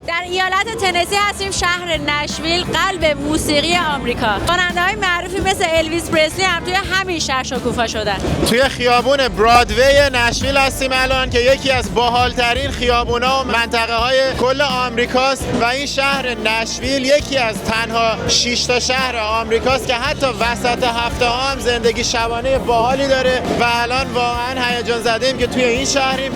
در ایالت تنسی هستیم، شهر نشویل، قلب موسیقی آمریکا. خواننده‌های معروفی مثل الویس پرسلی هم توی همین شهر شکوفا شدن. توی خیابون برادوی نشویل هستیم الان که یکی از باحال‌ترین خیابونا و منطقه‌های کل آمریکاست و این شهر نشویل یکی از تنها 6 تا شهر آمریکاست که حتی وسط هفته ها هم زندگی شبانه باحالی داره و الان واقعا هیجان زده‌ایم که توی این شهریم.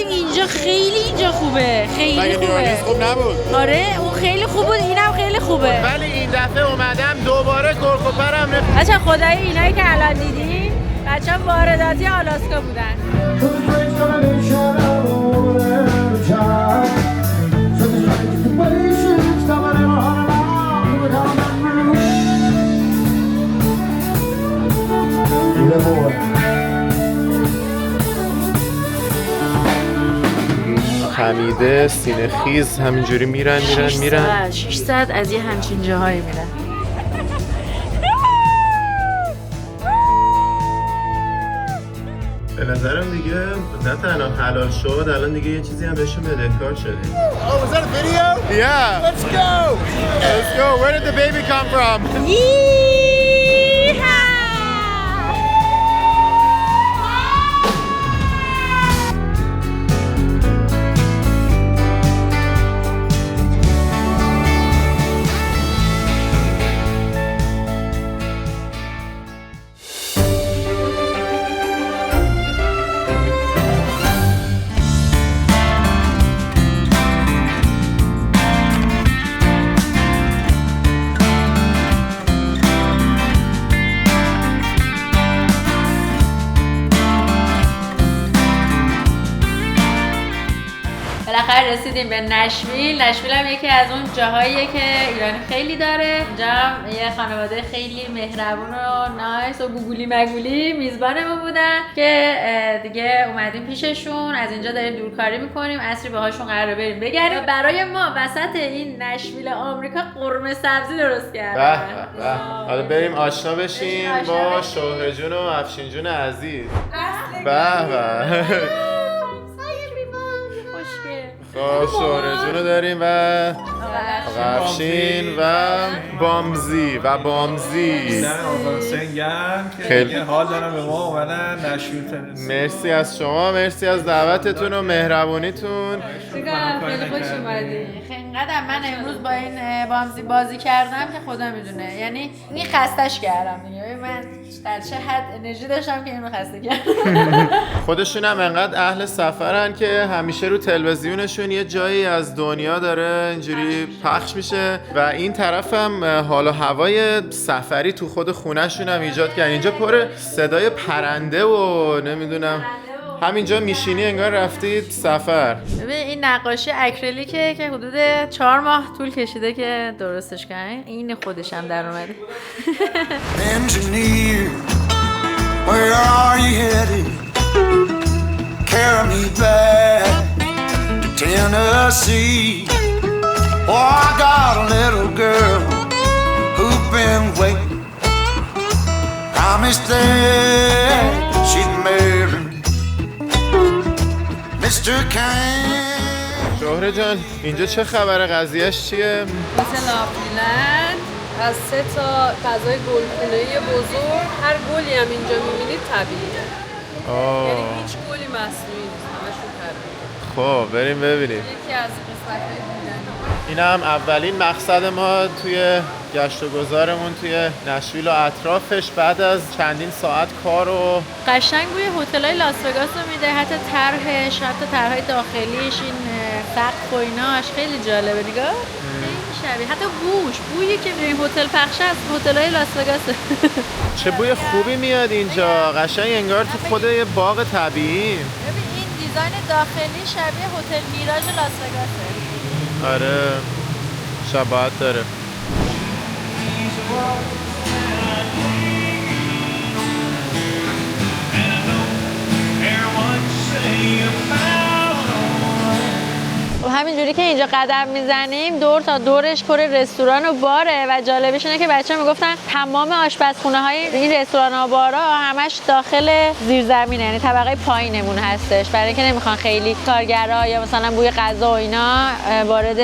اینجا اینجا خوبه، خیلی خوبه. خوب نبود؟ آره اون خیلی خوب بود، اینم خیلی خوبه. ولی این دفعه اومدم دوباره کرکوپرم رفت. بچه خدای اینایی که الان دیدین بچه وارداتی آلاسکا بودن. خمیده سینه خیز همینجوری میرن 6 ساعت از یه همچین جاهایی میرن. به نظرم دیگه نه تنها حلال شد، الان دیگه یه چیزی هم بهشون بدهکار شدیم. Oh, was that a video? Yeah. Let's go. Let's go. Where did the baby come from? بالاخره رسیدیم به نشویل. نشویل هم یکی از اون جاهاییه که ایرانی خیلی داره. اینجا هم یه خانواده خیلی مهربون و نایس و گوگولی مگولی میزبانمون بودن که دیگه اومدیم پیششون. از اینجا داریم دورکاری میکنیم، عصری باهاشون قراره بریم بگردیم. برای ما وسط این نشویل آمریکا قرمه سبزی درست کردن. حالا بریم آشنا بشیم با شهره جون و افشین جون عزیز. به شهره جون رو داریم و افشین و بامزی خیلی حال دارم به ما اومدن نشویل تنسی. مرسی از شما، مرسی از دعوتتون و مهربونیتون. خیلی خوش اومدی. اینقدر من امروز با این بامزی بازی کردم که خدا میدونه، یعنی این خستش کردم دیگه. من در چه حد انرژی داشتم که اینو خسته کردم. خودشون هم انقدر اهل سفرن که همیشه رو تلویزیونشون یه جایی از دنیا داره اینجوری پخش میشه و این طرف هم حال و هوای سفری تو خود خونهشون هم ایجاد کردن. اینجا پر صدای پرنده و نمیدونم، همینجا میشینی انگار رفتید سفر. ببین این نقاشی اکریلیکه که حدود 4 ماه طول کشیده که درستش کنن. این خودش هم در اومده. Engineer, where are you headed? Carry me back to Tennessee. Oh, I got a little girl who's been waiting. Promised that she'd marry Mr. Kane. شهره جان اینجا چه خبره؟ قضیهش چیه؟ مثل آفریلند از 3 تا فضای گلخونه‌ای بزرگ، هر گلی هم اینجا می‌بینید طبیعیه. یعنی هیچ گلی مصنوعی نیست، همشون طبیعیه. خب بریم ببینیم. یکی از قسمت‌های دیدنی. این هم اولین مقصد ما توی گشت و گذارمون توی نشویل و اطرافش بعد از چندین ساعت کار و قشنگ بوی هتل‌های لاس وگاس رو میده، حتی طرحش، حتی طرح‌های داخلیش، این سقف و ایناش خیلی جالبه. نگاه خیلی شبیه، حتی بویی که این هتل پخشه از هتل‌های لاس وگاسه. چه بوی خوبی میاد اینجا، قشنگ انگار تو خود یه باغ طبیعی. ببین این دیزاین داخلی شبیه هتل میراژ لاس وگاسه. آره شباهت داره. و همینجوری که اینجا قدم میزنیم دور تا دورش پر رستوران و باره و جالبش اینه که بچه‌ها میگفتن تمام آشپزخونه های این رستوران و بارا همش داخل زیرزمینه، یعنی طبقه پایینمون هستش، برای اینکه نمیخوان خیلی کارگرا یا مثلا بوی غذا و اینا وارد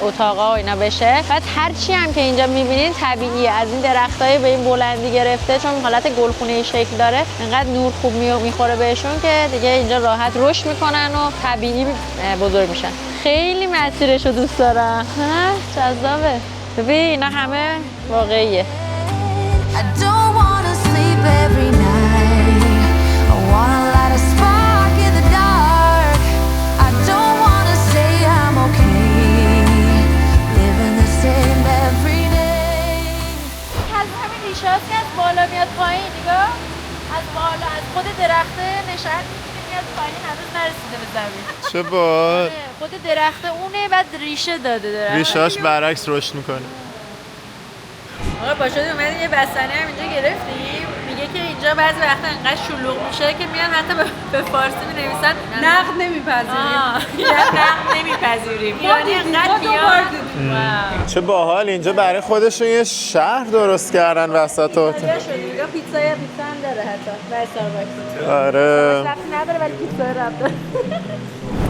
اتاقا و اینا بشه. بعد هر چی هم که اینجا میبینین طبیعیه، از این درختای به این بلندی گرفته، چون حالت گلخونه‌ای شکل داره، انقدر نور خوب میخوره بهشون که دیگه اینجا راحت رشد میکنن و طبیعی بزرگ میشن. خیلی مسیرشو دوست دارم. جذابه. ببین اینا همه واقعیه. I don't wanna sleep every night. I wanna light a spark in the dark. I don't wanna say I'm okay. Living the same every day. از همین ریشه‌هاست که از بالا میاد پایین، نگاه. از بالا از خود درخته نشأت میگیره میاد پایین، هنوز نرسیده به زمین. چه باحال. خود درخته اونه، بعد ریشه داده درخت. ریشه‌اش برعکس رشد میکنه. آقا پاشدیم اومدیم یه بستنی هم اینجا گرفتیم. میگه که اینجا بعضی وقتا انقدر شلوغ میشه که میان حتی به فارسی مینویسن نقد نمیپذیریم. نقد نمیپذیریم. ایرانی انقدر میاد. چه باحال، اینجا برای خودشون یه شهر درست کردن وسط اتاق. اینجا پیتزا هم داره حتی. و استارباکس. آره. ربطی نداره ولی پیتزا ربط داره.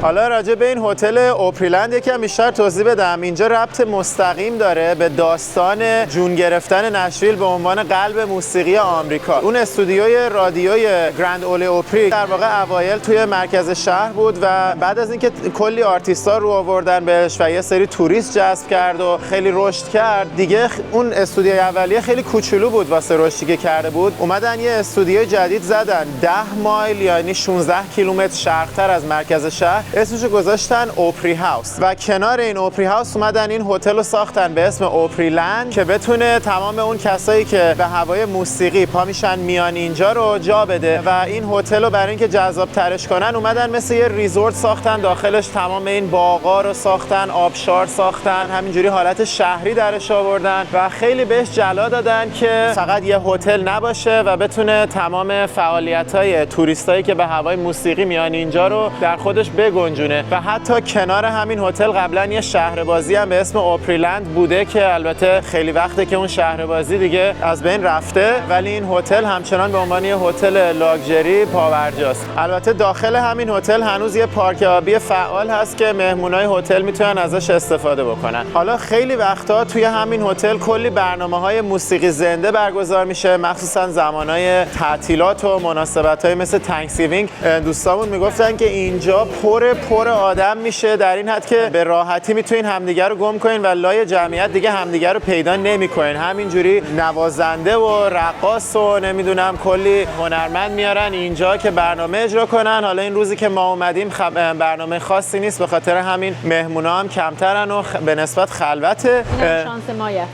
حالا راجع به این هتل اوپریلند یکم بیشتر توضیح بدم. اینجا ربط مستقیم داره به داستان جون گرفتن نشویل به عنوان قلب موسیقی آمریکا. اون استودیوی رادیوی گرند اوله اوپری در واقع اوایل توی مرکز شهر بود و بعد از اینکه کلی آرتیستا رو آوردن بهش و یه سری توریست جذب کرد و خیلی رشد کرد، دیگه اون استودیوی اولیه خیلی کوچولو بود واسه رشدی که کرده بود. اومدن یه استودیوی جدید زدن 10 مایل یعنی 16 کیلومتر شرق‌تر از مرکز شهر، اسمشو گذاشتن اوپری هاوس و کنار این اوپری هاوس اومدن این هتل رو ساختن به اسم اوپریلند که بتونه تمام اون کسایی که به هوای موسیقی پا میشن میان اینجا رو جا بده و این هتل رو برای اینکه جذاب ترش کنن اومدن مثل یه ریزورت ساختن، داخلش تمام این باغا رو ساختن، آبشار ساختن، همینجوری حالت شهری درش آوردن و خیلی بهش جلا دادن که فقط یه هتل نباشه و بتونه تمام فعالیت‌های توریستایی که به هوای موسیقی میان اینجا رو در خودش بگنجونه. و حتی کنار همین هتل قبلا یه شهربازی هم به اسم اوپریلند بوده که البته خیلی وقته که اون شهربازی دیگه از بین رفته، ولی این هتل همچنان به عنوان یه هتل لاکچری پاورجاست. البته داخل همین هتل هنوز یه پارک آبی فعال هست که مهمونای هتل میتونن ازش استفاده بکنن. حالا خیلی وقتا توی همین هتل کلی برنامه‌های موسیقی زنده برگزار میشه، مخصوصا زمانهای تعطیلات و مناسبت‌های مثل تانکسگیوینگ. دوستامون میگفتن که اینجا پر آدم میشه، در این حد که به راحتی میتونین همدیگه رو گم کنین و لای جمعیت دیگه همدیگه رو پیدا نمیکنین. همینجوری نوازنده و رقاص و نمیدونم کلی هنرمند میارن اینجا که برنامه اجرا کنن. حالا این روزی که ما اومدیم برنامه خاصی نیست، به خاطر همین مهمونا هم کمترن و به نسبت خلوته. شانس مایه.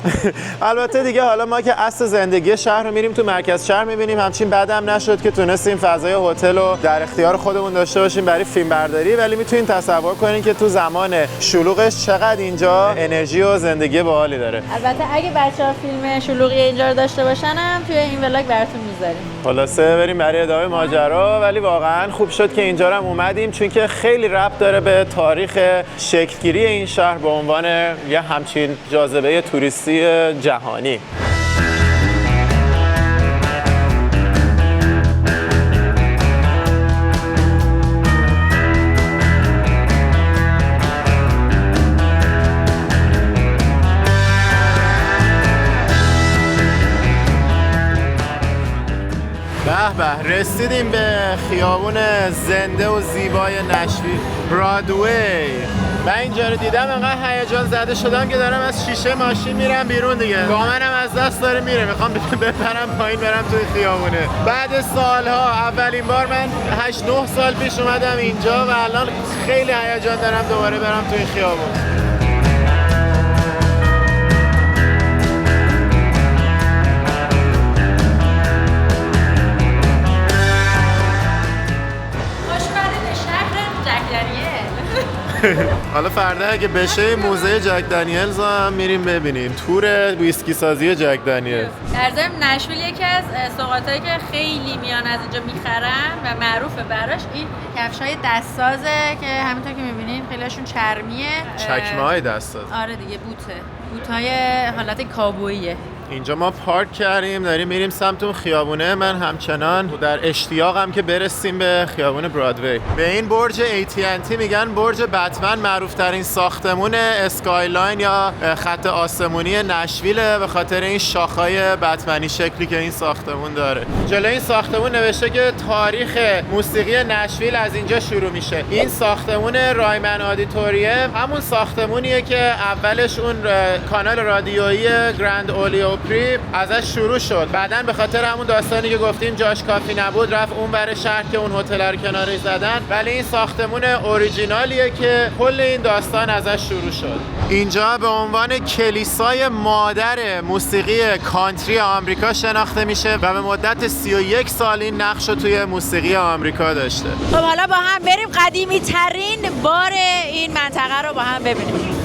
البته دیگه حالا ما که اصل زندگی شهر رو میریم تو مرکز شهر میبینیم، همچین بعدم نشد که تونستیم فضای هتل رو در اختیار خودمون داشته باشیم برای فیلم برداری، ولی میتونین تصور کنین که تو زمان شلوغش چقدر اینجا انرژی و زندگی باحالی داره. البته اگه بچه‌ها فیلم شلوغی اینجا رو داشته باشن هم توی این ولاگ براتون میذاریم. خلاصه بریم برای ادامه ماجرا، ولی واقعا خوب شد که اینجا هم اومدیم چون که خیلی ربط داره به تاریخ شکلگیری این شهر به عنوان یه همچین جاذبه توریستی جهانی. به رسیدیم به خیابون زنده و زیبای نشویل، برادوی. من اینجا رو دیدم انقدر هیجان زده شدم که دارم از شیشه ماشین میرم بیرون دیگه. گامنم از دست داره میره، میخوام بپرم پایین برم توی خیابونه. بعد سالها اولین بار من 8-9 سال پیش اومدم اینجا و الان خیلی هیجان دارم دوباره برم توی خیابون. حالا فردا اگه بشه موزه جک دنیلز هم میریم ببینیم، تور ویسکی سازی جک دنیلز. در ضمن نشویل یکی از سوغاتایی که خیلی میان از اینجا میخرن و معروفه براش این کفشای دستسازه که همینطور که میبینین خیلیشون چرمیه. چکمه های دستساز. آره دیگه، بوت‌های حالت کاوبوییه. اینجا ما پارک کردیم، داریم میریم سمت اون خیابونه. من همچنان در اشتیاقم که برسیم به خیابون برادوی. به این برج AT&T میگن برج بتمن، معروف ترین ساختمون اسکایلاین یا خط آسمونی نشویل به خاطر این شاخهای بتمنی شکلی که این ساختمون داره. جلوی این ساختمون نوشته که تاریخ موسیقی نشویل از اینجا شروع میشه. این ساختمون رایمن آدیتوریم همون ساختمونیه که اولش اون کانال رادیویی گرند اولیو ازش شروع شد. بعدن به خاطر همون داستانی که گفتیم جاش کافی نبود رفت اون بر شهر که اون هتل رو کنارش زدن، ولی این ساختمون اوریجینالیه که کل این داستان ازش شروع شد. اینجا به عنوان کلیسای مادر موسیقی کانتری آمریکا شناخته میشه و به مدت 31 سال این نقش رو توی موسیقی آمریکا داشته. خب حالا با هم بریم قدیمی ترین بار این منطقه رو با هم ببینیم.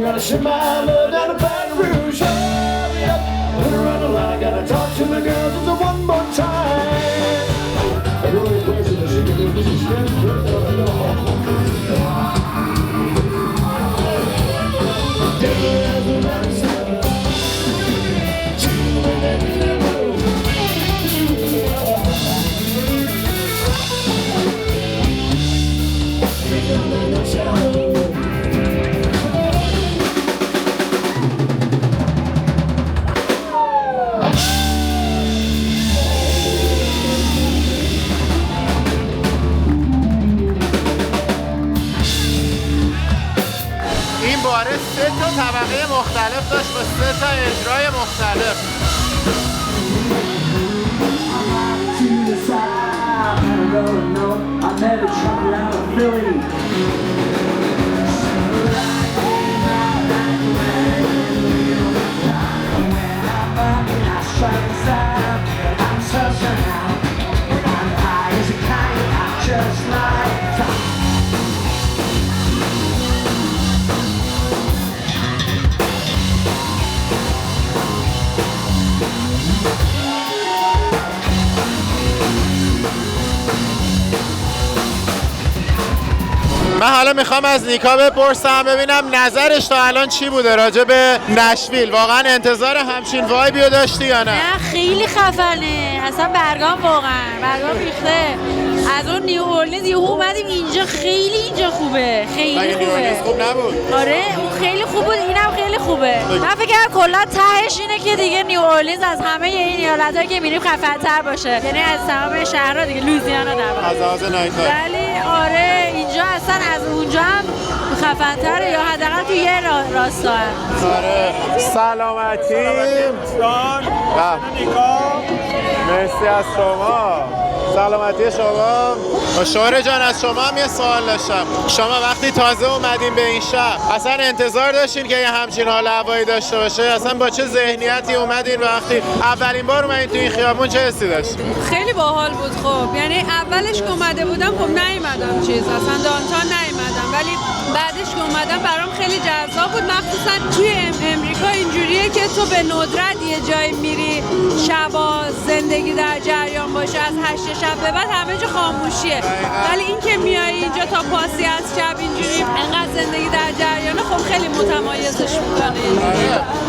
Gotta ship my love down to Baton Rouge. Hurry up, put her on the line. I gotta talk to the girls just one more time. I go to places that she can do this is این باره 3 تا طبقه مختلف داشت با 3 تا اجرای مختلف. من حالا میخوام از نیکا بپرسم ببینم نظرش تا الان چی بوده راجع به نشویل. واقعا انتظار همچین وایبی رو داشتی یا نه؟ نه خیلی خفنه، اصلا برگام ریخته. از اون نیو اورلینز یهو اومدیم اینجا، خیلی اینجا خوبه، خیلی خوبه. خوب نبود؟ آره اون خیلی خوب بود، اینم خیلی خوبه. من فکر کنم کلا تهش اینه که دیگه نیو اورلینز از همه این ایالت‌ها که میریم خفن‌تر باشه، یعنی از تمام شهرها دیگه، لوزیانا در واقع. از لحاظ نایت. ولی آره اینجا اصلا از اونجا هم خفن‌تره، یا حداقل تو یه راستا. آره سلامتی. نیکا مرسی از شما. سلامتی شما. شوهر جان از شما هم یه سوال داشتم. شما وقتی تازه اومدین به این شهر اصلا انتظار داشتین که یه همچین حال هوایی داشته باشه؟ اصلا با چه ذهنیتی اومدین؟ وقتی اولین بار اومدین تو این خیابون چه حسی داشتین؟ خیلی باحال بود. خب یعنی اولش که اومده بودم خب نیومدم اصلا دانتان نیومدم، ولی بعدش که اومدم برام خیلی جذاب بود. مخصوصا توی امریکا اینجوریه که تو به ندرت یه جایی میری شبا زندگی در جریان باشه، از 8 شب به بعد همه جا خاموشیه. ولی این که میای اینجا تا پاسی از شب اینجوری انقدر زندگی در جریانه، خب خیلی متمایزش میکنه.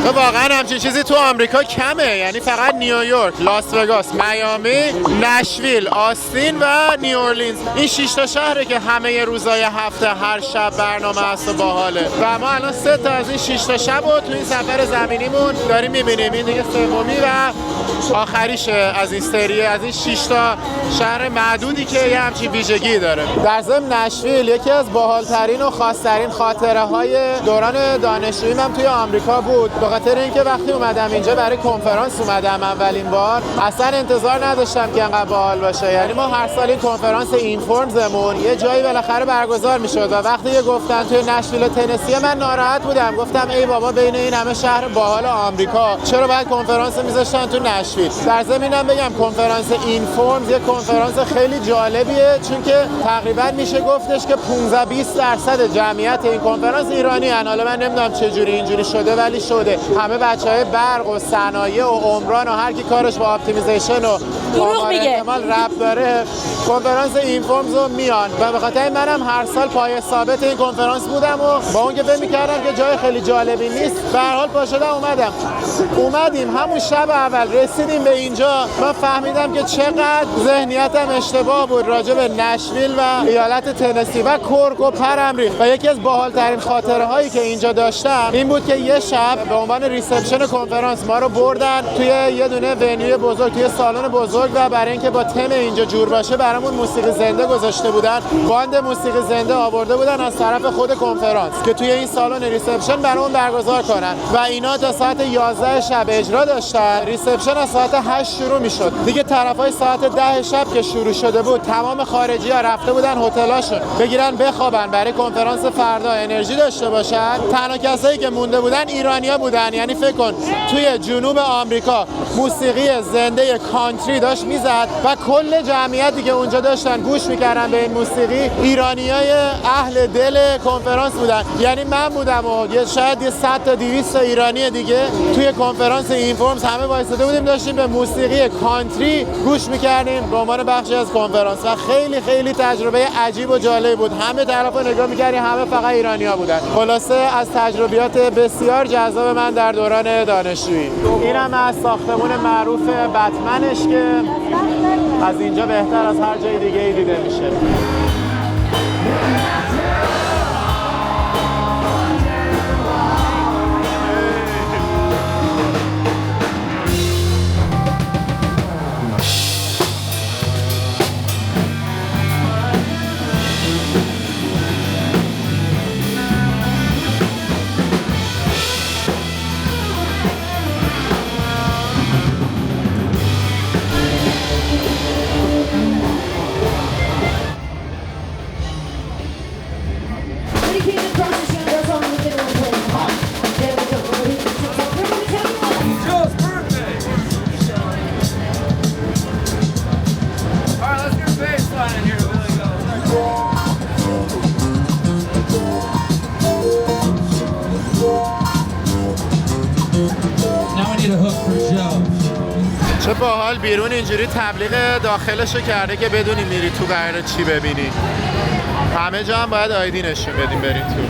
تو واقعا همچین چیزی تو آمریکا کمه، یعنی فقط نیویورک، لاس وگاس، میامی، نشویل، آستین و نیو اورلینز، این 6 تا شهره که همه روزای هفته هر شب برنامه هست و باحاله. و ما الان 3 تا از این 6 تا شب رو تو این سفر زمینیمون داریم میبینیم. این دیگه سومی و آخریشه از این سری، از این 6 تا شهر معدودی که یه همچین ویژگی داره. در ضمن نشویل یکی از باحال‌ترین و خاص‌ترین خاطره‌های دوران دانشجوییم هم توی آمریکا بود، به خاطر اینکه وقتی اومدم اینجا برای کنفرانس اومدم اولین بار، اصلا انتظار نداشتم که انقدر باحال باشه. یعنی ما هر سال این کنفرانس اینفورمزمون یه جایی بالاخره برگزار میشد و وقتی گفتن توی نشویل تنسی من ناراحت بودم، گفتم ای بابا بین این همه شهر باحال آمریکا چرا باید کنفرانس میذاشتن تو نشویل. در ضمنم بگم کنفرانس اینفورمز یه کنفرانس خیلی جالبیه، چون که تقریبا میشه گفتش که 15-20% جمعیت این کنفرانس ایرانی هن. حالا من نمیدونم چه جوری اینجوری شده ولی شده. همه بچهای برق و صنایع و عمران و هر کی کارش با اپتیمیزیشن و احتمال ربط داره کنفرانس اینفورمز رو میان و به خاطر منم هر سال پای ثابت این کنفرانس بودم و با اون که فکر می‌کردم که جای خیلی جالبی نیست، به هر حال پا شدم اومدیم. همون شب اول رسیدیم به اینجا، من فهمیدم که چقدر ذهنیتم اشتباه بود راجع به نشویل و ایالت تنسی و کرک و پرم ریخت. و یکی از باحال‌ترین خاطره هایی که اینجا داشتم این بود که یه شب به عنوان ریسپشن کنفرانس ما رو بردن توی یه دونه ونیوی بزرگ، توی سالن بزرگ، و برای اینکه با تم اینجا جور باشه برامون موسیقی زنده گذاشته بودن. باند موسیقی زنده آورده بودن از طرف خود کنفرانس که توی این سالن ریسپشن برامون برگزار کنن و اینا تا ساعت 11 شب اجرا داشتن. ریسپشن از ساعت 8 شروع میشد. دیگه طرفای ساعت 10 شب که شروع شده بود تمام خارجی‌ها رفته بودن هتلاشون بگیرن بخوابن برای کنفرانس فردا انرژی داشته باشن. تنها کسایی که مونده بودن ایرانی‌ها بودن. یعنی فکر کن توی جنوب آمریکا موسیقی زنده کانتری داشت میزد و کل جمعیتی که اونجا داشتن گوش میکردن به این موسیقی ایرانیای اهل دل کنفرانس بودن. یعنی من بودم و شاید 100 تا 200 تا ایرانی دیگه توی کنفرانس اینفورمز همه وایساده بودیم داشتیم به موسیقی کانتری گوش میکردیم به عنوان بخشی از کنفرانس و خیلی خیلی تجربه عجیب و جالب بود. همه طرفا نگاه میکردیم همه فقط ایرانی‌ها بودن. خلاصه از تجربیات بسیار جذاب من در دوران دانشجویی. اینم از ساختمون معروف بتمنش که از اینجا بهتر از هر جای دیگه دیده میشه. چه باحال بیرون اینجوری تبلیغ داخلشو کرده که بدونی میری تو قراره چی ببینی. همه جا هم باید آیدی نشون بدیم بریم تو.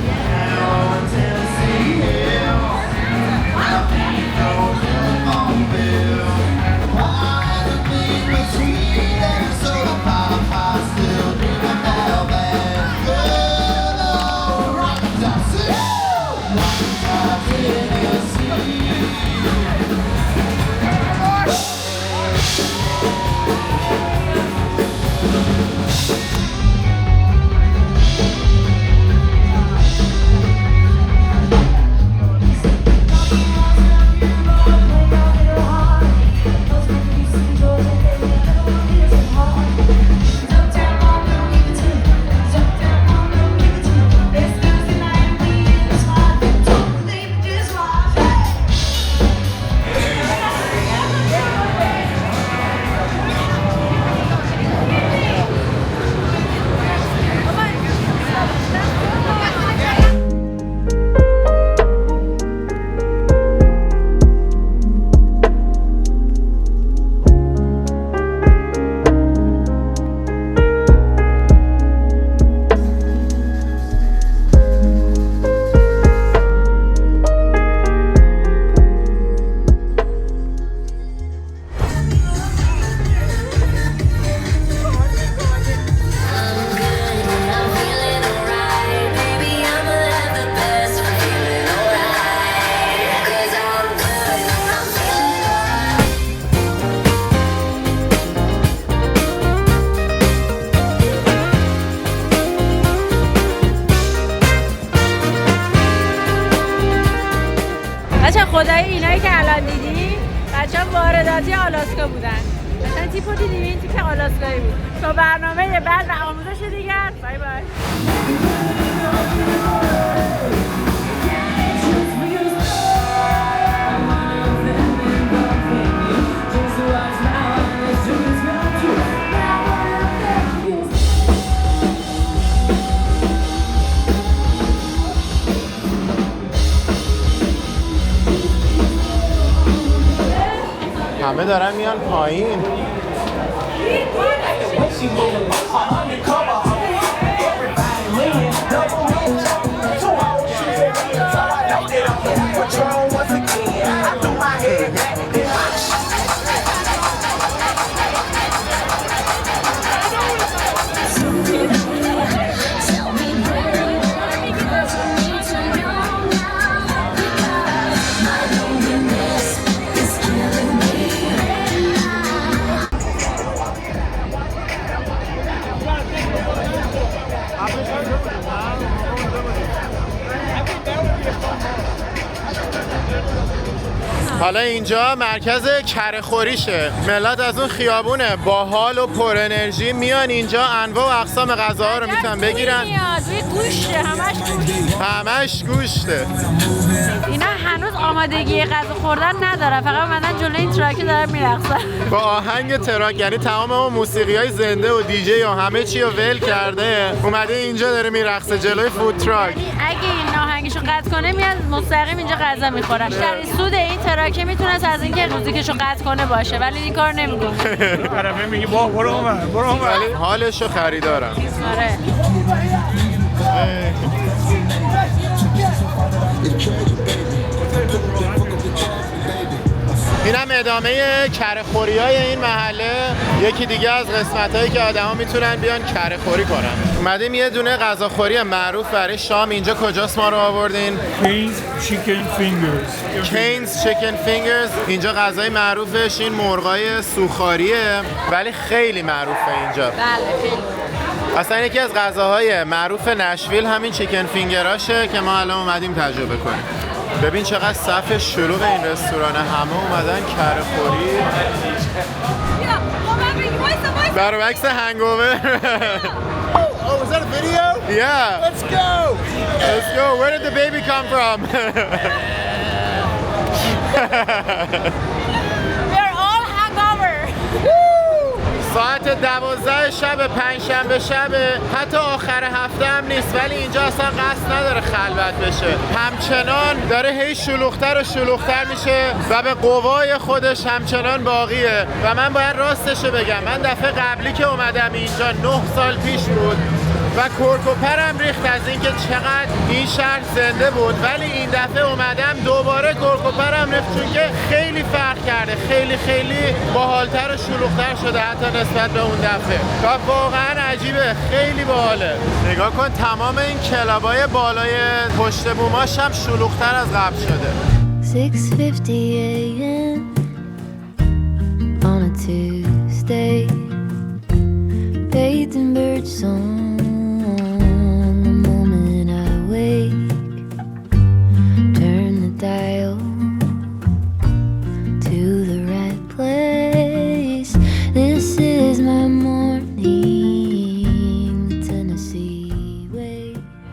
الان دیدی بچه‌ها وارداتی آلاسکا بودن. مثلا تیپو دیدی این تیپ آلاسکایی بود. تا برنامه بعد و آموزش دیگر بای بای. همه دارن میان پایین. حالا اینجا مرکز کره‌خوریشه. ملت از اون خیابون باحال و پر انرژی میان اینجا انواع و اقسام غذاها رو میتونن بگیرن. گوشته، همش گوشته. اینا هنوز آمادگی غذا خوردن نداره، فقط اومدن جلوی این تراک دارن میرقصن با آهنگ تراک، یعنی تمام اون موسیقی‌های زنده و دیجی و همه چی رو ول کرده اومده اینجا داره میرقصه جلوی فود تراک. اگه این آهنگشو قطع کنه میاد مستقیم اینجا غذا میخوره. در سود این تراکه میتونست از اینکه موزیکشو قطع کنه باشه، ولی این کار نمیکنه. طرفه میگه برو اونور. ولی حالشو خریدارم. آره. اینم ادامه کره‌خوری‌های این محله، یکی دیگه از قسمت‌هایی که آدما میتونن بیان کره‌خوری کنن. اومدیم یه دونه غذاخوری معروف برای شام. اینجا کجاست ما رو آوردین؟ کینز چیکن فینگرز. کینز چیکن فینگرز. اینجا غذای معروفش این مرغای سوخاریه، ولی خیلی معروفه اینجا. بله خیلی. اصلا یکی از غذاهای معروف نشویل همین چیکن فینگراشه که ما الان اومدیم تجربه کنیم. ببین چقدر صف شلوغ این رستوران، همه اومدن کره‌خوری. برعکس هنگوور. Oh, is that a video? Yeah. Let's go! Let's go. Where did the baby come from? We're all hungover. ساعت 12 شب پنجشنبه شب، حتی آخر هفته هم نیست، ولی اینجا اصلا قصد نداره خلوت بشه. همچنان داره هی شلوغ‌تر و شلوغ‌تر میشه و به قوای خودش همچنان باقیه. و من باید راستشو بگم، من دفعه قبلی که اومدم اینجا 9 سال پیش بود و کرکوپرم ریخت از اینکه چقدر این شهر زنده بود، ولی این دفعه اومدم دوباره کرکوپرم ریخت چون که خیلی فرق کرده، خیلی باحالتر و شلوغ‌تر شده حتی نسبت به اون دفعه و واقعا عجیبه، خیلی باحاله. نگاه کن تمام این کلابای بالای پشت بوماش هم شلوغ‌تر از قبل شده. 6:50 a.m. on a Tuesday, bathed in bird song. The moment I wake, turn the dial to the right place. This is my morning, Tennessee way.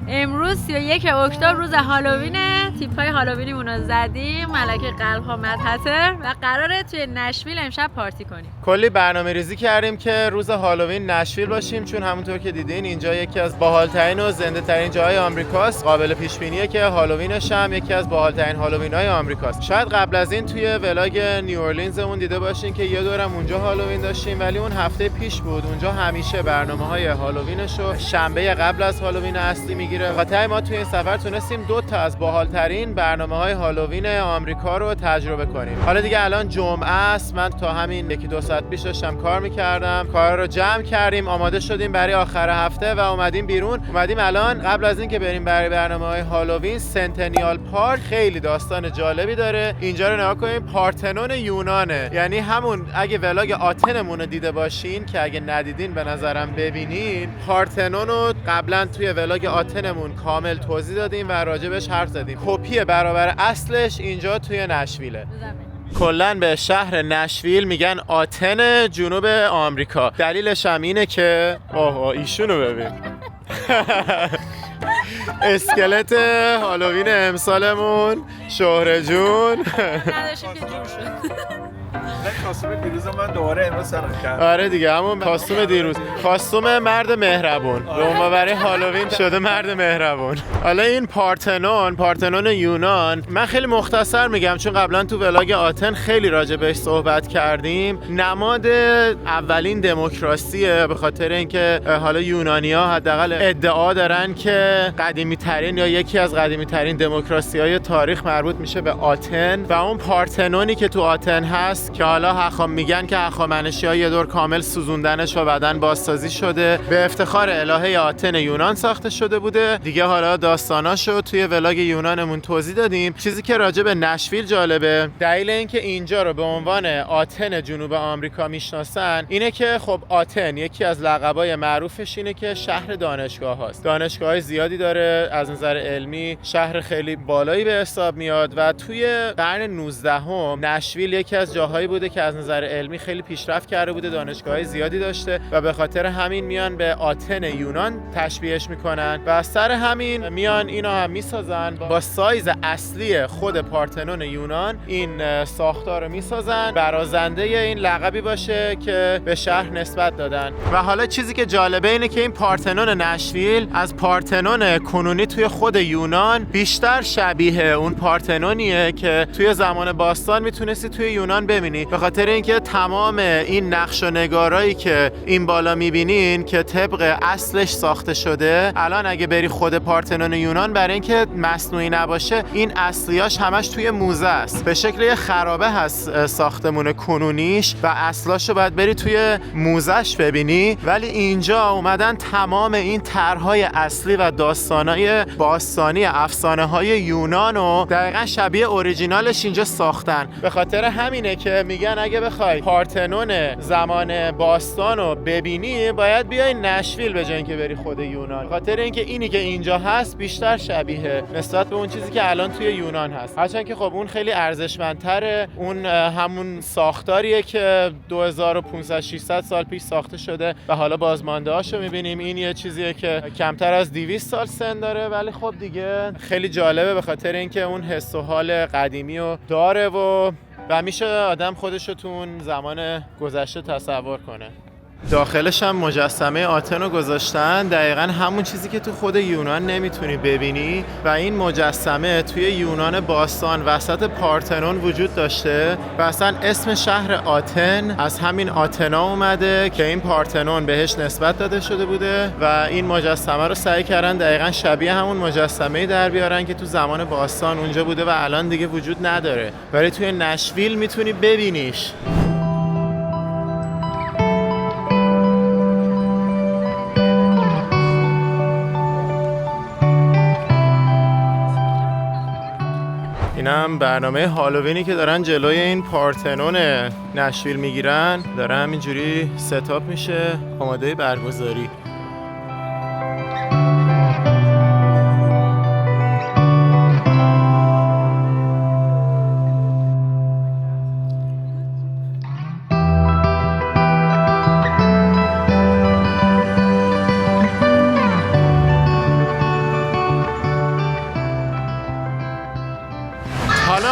امروز 31 اکتبر روز هالووینه. تیپ‌های هالووینیمون رو زدیم، ملکه قلب‌ها مدحته و قراره توی نشویل امشب پارتی کنیم. کلی برنامه ریزی کردیم که روز هالووین نشویل باشیم، چون همونطور که دیدین اینجا یکی از باحال‌ترین و زنده‌ترین جاهای آمریکاست. قابل پیش بینیه که هالووینش هم یکی از باحال‌ترین هالووین‌های آمریکاست. شاید قبل از این توی ولاگ نیوورلینزمون دیده باشین که یه دورم اونجا هالووین داشتیم، ولی اون هفته پیش بود. اونجا همیشه برنامه‌های هالووینشو شنبه قبل از هالووین اصلی میگیره. و ما توی این سفر تونستیم 2 تا از باحال‌ترین برنامه‌های هالووین آمریکا رو تجربه کنیم. حالا دیگه الان جمعه است، من تا همین 1-2 ساعت پیش داشتم کار می‌کردم. کارا رو جمع کردیم، آماده شدیم برای آخر هفته و اومدیم بیرون. اومدیم الان قبل از اینکه بریم برای برنامه‌های هالووین، سنتنیال پارک خیلی داستان جالبی داره. اینجا رو نگاه کنید، پارتنون یونانه. یعنی همون اگه ولاگ آتنمون رو دیده باشین که اگه ندیدین به نظرم ببینین، پارتنون رو قبلا توی ولاگ آتنمون کامل توضیح دادیم و راجبش حرف زدیم. کپی برابر اصلش اینجا توی نشویله. کلن به شهر نشویل میگن آتن جنوب آمریکا. دلیلش هم اینه که ایشونو ببین اسکلت هالووین امسالمون شهره جون نداشتیم که جور شد. کاستوم دیروز من دوباره امروز سرم کردم. آره دیگه، همون کاستوم دیروز، کاستوم مرد مهربون به عنوان برای هالووین شده مرد مهربون. حالا این پارتنون یونان، من خیلی مختصر میگم چون قبلا تو ولاگ آتن خیلی راجع بهش صحبت کردیم. نماد اولین دموکراسیه، به خاطر اینکه حالا یونانی‌ها حداقل ادعا دارن که قدیمی ترین یا یکی از قدیمی ترین دموکراسی‌های تاریخ مربوط میشه به آتن و اون پارتنونی که تو آتن هست که حالا میگن که هخامنشی‌ها یه دور کامل سوزوندنش و بعدن بازسازی شده، به افتخار الهه آتن یونان ساخته شده بوده دیگه. حالا داستاناشو توی ولاگ یونانمون توضیح دادیم. چیزی که راجع به نشویل جالبه، دلیل اینکه اینجا رو به عنوان آتن جنوب آمریکا میشناسن اینه که خب آتن یکی از لقبای معروفش اینه که شهر دانشگاه هاست. دانشگاه‌های زیادی داره، از نظر علمی شهر خیلی بالایی به حساب میاد و توی قرن 19 نشویل یکی از جاهایی بوده که از نظر علمی خیلی پیشرفت کرده بوده، دانشگاه‌های زیادی داشته و به خاطر همین میان به آتن یونان تشبیهش میکنن و از سر همین میان اینو هم میسازن با سایز اصلی خود پارتنون یونان. این ساختار رو میسازن برازنده این لقبی باشه که به شهر نسبت دادن. و حالا چیزی که جالبه اینه که این پارتنون نشویل از پارتنون کنونی توی خود یونان بیشتر شبیه اون پارتنونیه که توی زمان باستان میتونستی توی یونان ببینی، به خاطر اینکه تمام این نقش و نگارایی که این بالا میبینین که طبق اصلش ساخته شده، الان اگه بری خود پارتنون یونان برای اینکه مصنوعی نباشه این اصلیاش همش توی موزه است، به شکل یه خرابه هست ساختمون کنونیش و اصلاشو باید بری توی موزهش ببینی. ولی اینجا اومدن تمام این طرحهای اصلی و داستانای باستانی افسانه‌های یونانو دقیقاً شبیه اوریجینالش اینجا ساختن. به خاطر همینه که میگن اگه بخوای پارتنون زمان باستانو ببینی باید بیای نشویل به جای اینکه بری خود یونان، خاطر اینکه اینی که اینجا هست بیشتر شبیه نسبت به اون چیزی که الان توی یونان هست. هرچند که خب اون خیلی ارزشمندتره، اون همون ساختاریه که 2500-600 سال پیش ساخته شده و حالا بازمانده هاشو میبینیم. این یه چیزیه که کمتر از 200 سال سن داره ولی خب دیگه خیلی جالبه به خاطر اینکه اون حس و حال قدیمی رو داره و میشه آدم خودشو تو اون زمان گذشته تصور کنه. داخلش هم مجسمه آتن رو گذاشتن، دقیقاً همون چیزی که تو خود یونان نمیتونی ببینی و این مجسمه توی یونان باستان وسط پارتنون وجود داشته و اصلا اسم شهر آتن از همین آتنا اومده که این پارتنون بهش نسبت داده شده بوده و این مجسمه رو سعی کردن دقیقاً شبیه همون مجسمه در بیارن که تو زمان باستان اونجا بوده و الان دیگه وجود نداره، ولی توی نشویل میتونی ببینیش. اینم برنامه هالووینی که دارن جلوی این پارتنون نشویل میگیرن، داره همینجوری ستاپ میشه آماده برگزاری.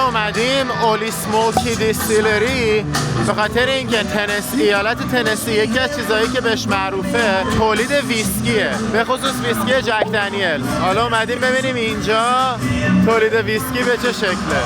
اومدیم اولی سموکی دیستیلری به خاطر اینکه ایالت تنسی یکی از چیزایی که بهش معروفه تولید ویسکیه، به خصوص ویسکی جک دنیل. حالا اومدیم ببینیم اینجا تولید ویسکی به چه شکله.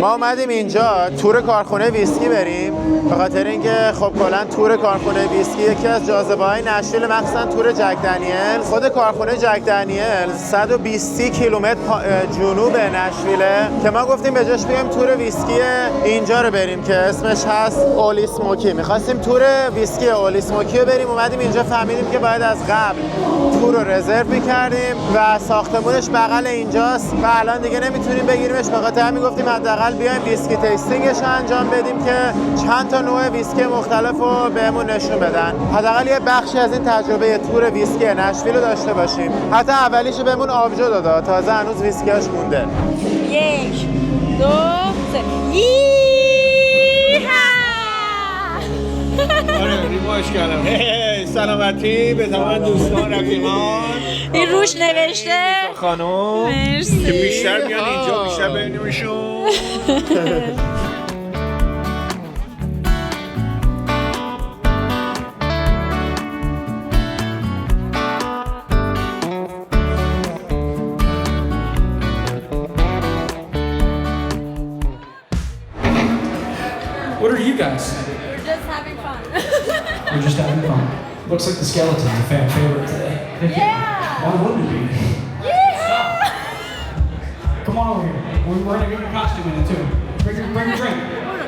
ما اومدیم اینجا تور کارخونه ویسکی بریم به خاطر اینکه خب کلا تور کارخونه ویسکی یکی از جاذبه‌های نشویل، مخصوصا تور جک دنیل. خود کارخونه جک دنیل 120 کیلومتر جنوب نشویله که ما گفتیم به جاش بیایم تور ویسکی اینجا رو بریم که اسمش هست اول اسموکی. می‌خواستیم تور ویسکی اول اسموکی رو بریم، اومدیم اینجا فهمیدیم که باید از قبل تور رو رزرو می‌کردیم و ساختمونش بغل اینجاست و الان دیگه نمیتونیم بگیریمش. به خاطر همین گفتیم حداقل بیایم ویسکی تیستینگش رو انجام بدیم که چند تا نوع ویسکی مختلف رو بهمون نشون بدن، حداقل یه بخشی از این تجربه تور ویسکی نشویل رو داشته باشیم. حتی اولیش بهمون آبجو داده، تازه هنوز ویسکیاش مونده. 1 2 3 آره ریماش کردم. سلامتی به تمام دوستان رفیقان. این روش نوشته خانم مرسی که بیشتر میان اینجا، بیشتر ببینیمشون. What are you guys? We're just having fun. We're just having fun. Looks like the skeleton, the fan favorite today. Yeah. Why wouldn't it be? Yeah. Come on over here. We're gonna get your costume in it too. Bring your drink.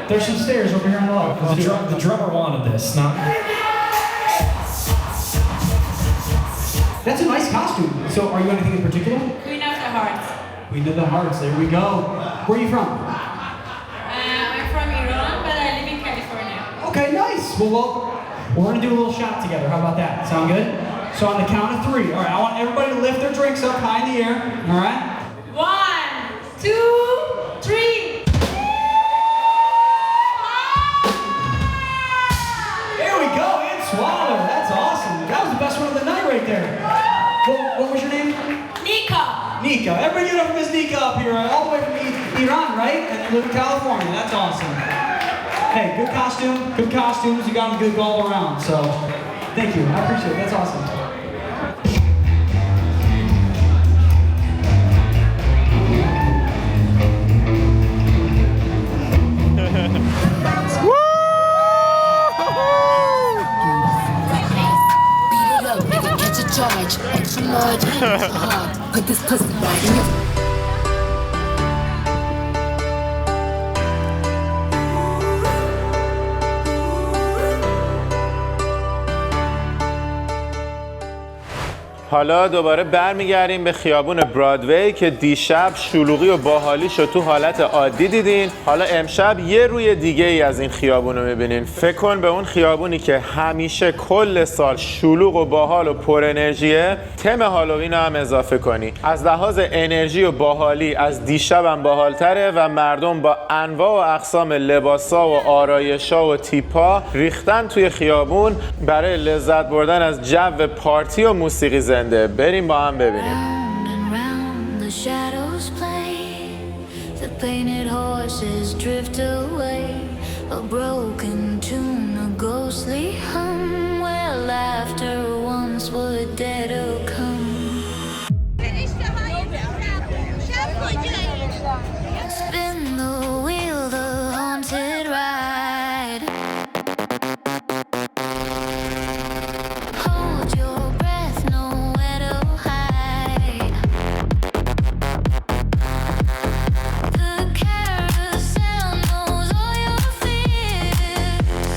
There's some stairs over here on the left. The drummer wanted this, not. That's a nice costume. So, are you anything in particular? Queen of the Hearts. We did the hearts. There we go. Where are you from? I'm from Iran, but I live in California. Okay, nice. Well, we're gonna do a little shot together. How about that? Sound good? So on the count of 3. All right, I want everybody to lift their drinks up high in the air. All right? 1 2 3. There we go. And swallow. That's awesome. That was the best one of the night right there. What was your name? Nika. Nika. Everybody get up Miss Nika up here, all the way from Iran, right? And you live in California. That's awesome. Hey, good costume. Good costumes. You got them good all around. So, thank you. I appreciate it. That's awesome. Catch a charge, extra large, extra hard. Put this pussy right in your حالا دوباره برمیگردیم به خیابون برادوی که دیشب شلوغی و باحالیشو تو حالت عادی دیدین. حالا امشب یه روی دیگه ای از این خیابون رو میبینین. فکر کن به اون خیابونی که همیشه کل سال شلوغ و باحال و پر انرژیه، تم هالووین هم اضافه کنی. از لحاظ انرژی و باحالی از دیشب هم باحالتره و مردم با انواع و اقسام لباسا و آرایشا و تیپا ریختن توی خیابون برای لذت بردن از جو پارتی و موسیقی زنده. بریم با هم ببینیم. round and round the shadows play. The painted horses drift away. A broken tune, a ghostly hum, where laughter once would dare to come. Spin the wheel, the haunted ride. Hold your breath, nowhere to hide. The carousel knows all your fears.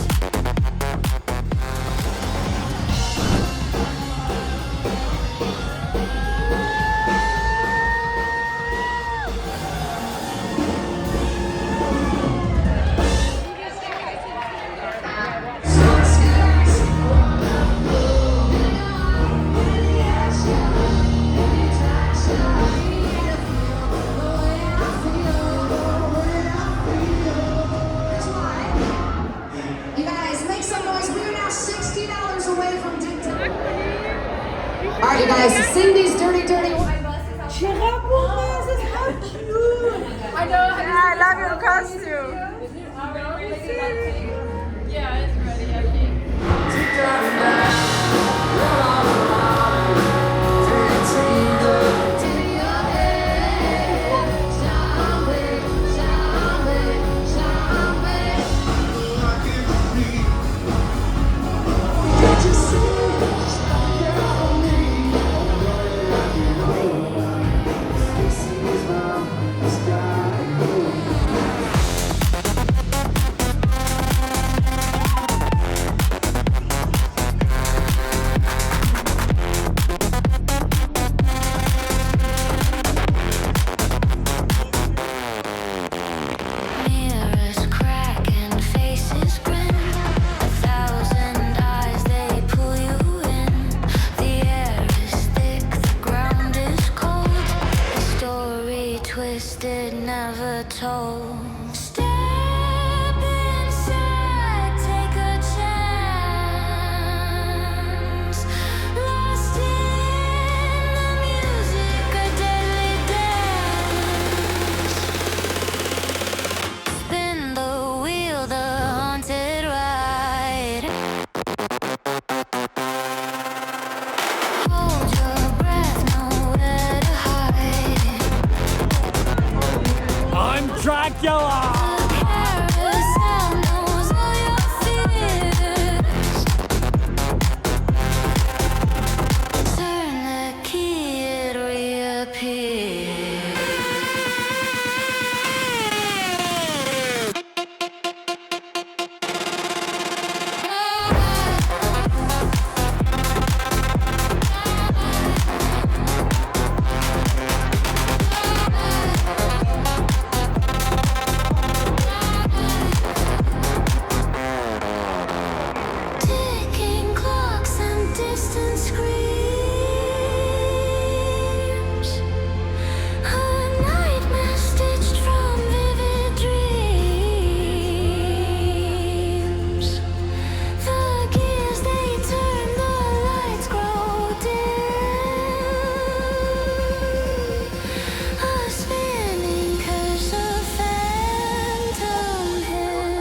twisted, never told. Step inside, take a chance. Lost in the music, a deadly dance. Spin the wheel, the haunted ride. Hold your breath, nowhere to hide. I'm Dracula! The carousel knows all your fears. Turn the key, it reappears. Ticking clocks and distant screams. A nightmare stitched from vivid dreams. The gears they turn, the lights grow dim. A spinning curse of phantom hymn.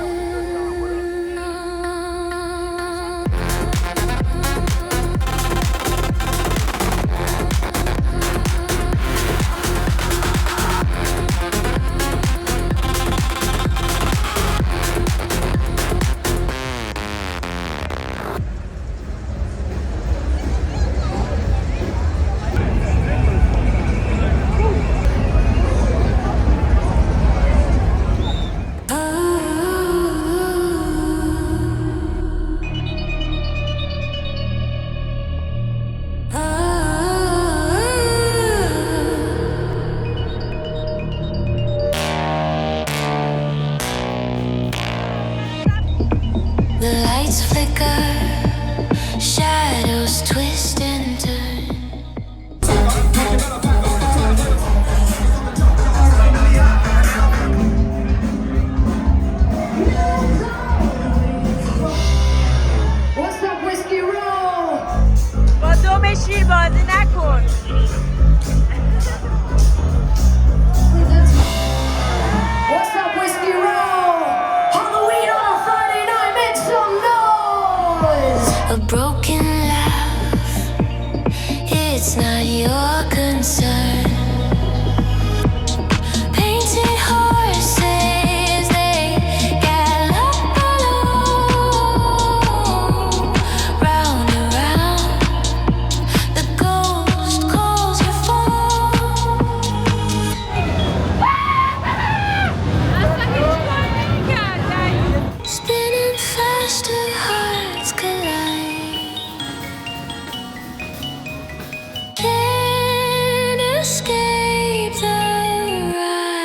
The lights flicker, shadows twist and turn. What's that whiskey roll? با دم شیر بازی نکن. What's that whiskey roll? Halloween on a Friday night, make some noise! A broken laugh, it's not your concern. Painted horses, they gallop along. Round and round, the ghost calls your phone. Spinning faster, hearts collide. Can't escape the ride.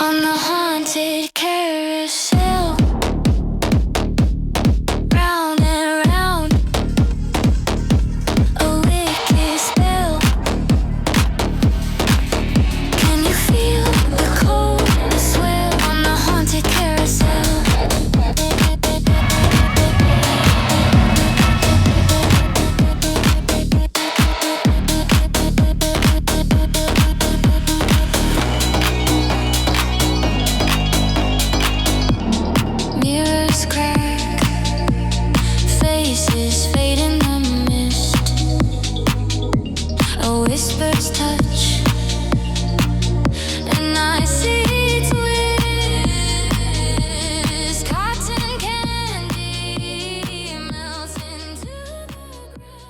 On the haunted carousel, round and round, a wicked spell. Can you feel the cold, the swell on the haunted carousel? Mirrors crack, faces fade in the mist. A whisper's touch, and I see twist. Cotton candy melts into the ground.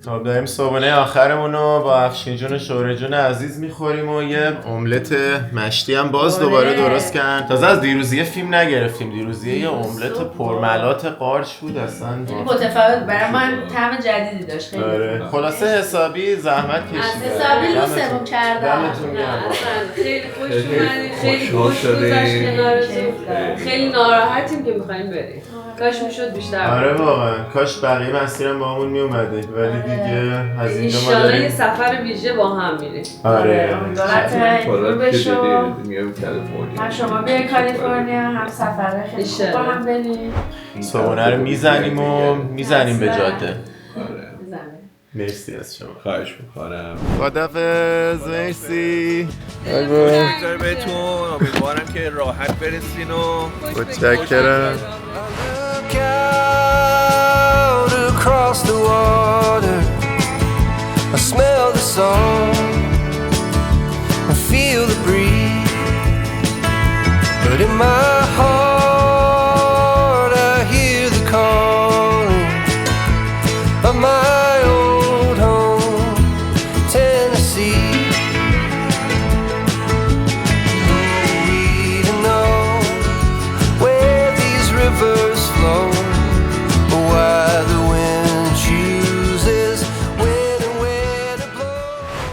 خب داریم صبحونه آخرمون رو با افشین جون و شوره جون عزیز میخوریم و یه املت مشتی هم باز دوباره درست کردن. تازه از دیروزیه فیلم نگرفتیم، دیروزیه یه املت پرملات قارچ بود اصلا متفاوت برای من طعم جدیدی داشت خیلی. آره. خلاصه حسابی زحمت کشیدن. حسابی لوسمون کردن. دمتون گرم. خیلی خوش اومدید، خیلی خوش گذشت کنارتون. خیلی ناراحتیم که میخوایم بریم. کاش میشد بیشتر. آره واقعا کاش بقیه مسیرم با همون میومده ولی دیگه از اینجا ما انشالله داریم یه سفر ویژه با هم میریم. آره دور بشو میام کالیفرنیا. هم شما بیای کالیفرنیا هم سفره خیلی با هم بریم. صبحونه رو میزنیم به جاده. مرسی از شما. خواهش می‌کنم. خدافظ. مرسی. بگذار بهتون امیدوارم که راحت برسین و متشکرم. Look out across the water. I smell the sun. I feel the breeze. But in my heart I hear the calling of my old home, Tennessee. We don't know where these rivers flow, or why the wind chooses when and where to blow.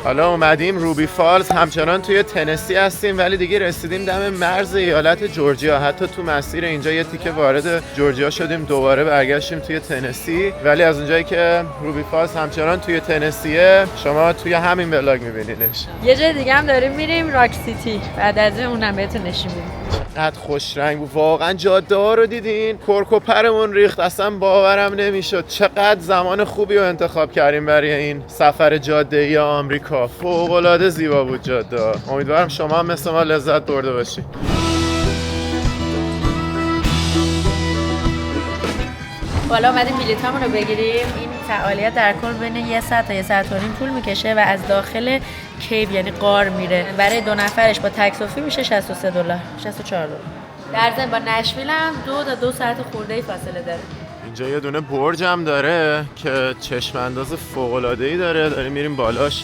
حالا اومدیم روبی فالز، همچنان توی تنسی هستیم ولی دیگه رسیدیم دم مرز ایالت جورجیا. حتی تو مسیر اینجا یه تیکه وارد جورجیا شدیم، دوباره برگشتیم توی تنسی، ولی از اونجایی که روبی فالز همچنان توی تنسیه شما توی همین ولاگ میبینینش. یه جای دیگه هم داریم میریم، راک سیتی. بعد از اونم بهتون نشون میدیم. چقدر خوش رنگ بود واقعا. جاده ها رو دیدین؟ کرکوپرمون ریخت، اصلا باورم نمیشد چقدر زمان خوبی رو انتخاب کردیم برای این سفر جاده‌ای آمریکا. فوق العاده زیبا بود جاده ها. امیدوارم شما هم مثل ما لذت برده باشید. حالا اومدیم بلیطامون رو بگیریم. این فعالیت در کل بین 1 ساعت تا 1 ساعت و نیم طول میکشه و از داخل کیو یعنی غار میره. برای 2 نفرش با تکس و فی میشه $63 $64. در ضمن با نشویل هم 2 تا 2 ساعت خورده‌ای فاصله داره. اینجا یه دونه برج هم داره که چشم انداز فوق العاده‌ای داره. داریم میریم بالاش.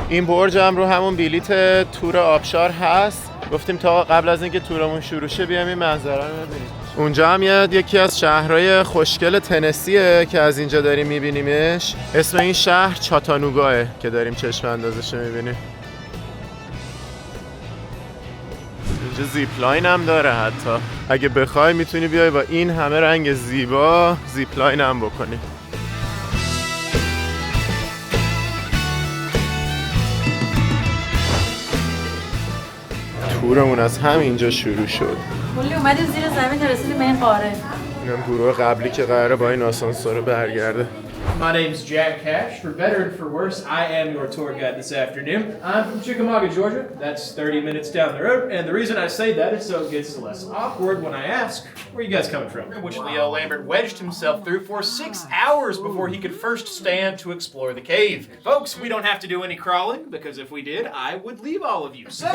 این برج هم رو همون بلیت تور آبشار هست. گفتیم تا قبل از اینکه تورمون شروع شه بیایم این منظره رو ببینیم. اونجا هم یکی از شهرهای خوشگل تنسیه که از اینجا داریم میبینیمش. اسم این شهر چاتانوگاه که داریم چشم اندازش رو میبینیم. اینجا زیپلاین هم داره. حتی اگه بخوای میتونی بیای با این همه رنگ زیبا زیپلاین هم بکنی. تورمون از همینجا شروع شد. کلی اومدیم زیر زمین تا رسیدیم به این قاره. اینم گروه قبلی که قراره با این آسانسور برگرده. My name's Jack Cash. For better and for worse, I am your tour guide this afternoon. I'm from Chickamauga, Georgia. That's 30 minutes down the road. And the reason I say that is so it gets less awkward when I ask, where are you guys coming from? Which Leo Lambert wedged himself through for 6 hours before he could first stand to explore the cave. Folks, we don't have to do any crawling, because if we did, I would leave all of you. So,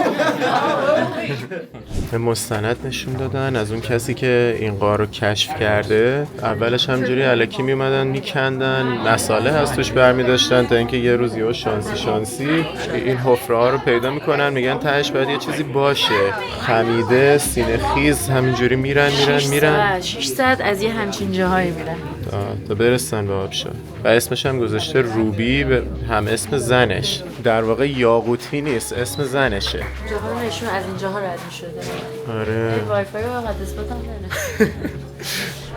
به مستند نشون دادن از اون کسی که این غار رو کشف کرده. اولش همجوری الکی میومدن میکندن، مساله از توش برمی داشتن تا اینکه یه روز یهو شانسی این حفره ها رو پیدا میکنن. میگن تهش باید یه چیزی باشه، خمیده سینه خیز. همینجوری میرن 6 ساعت از یه همچین جاهایی میرن تا برسن به آبشار. و اسمش هم گذاشته روبی، هم اسم زنش. در واقع یاقوتی نیست، اسم زنشه. جاها رو نشون از اینجاها رد می‌شده. آره. وای فای و هاتسپات هم داره.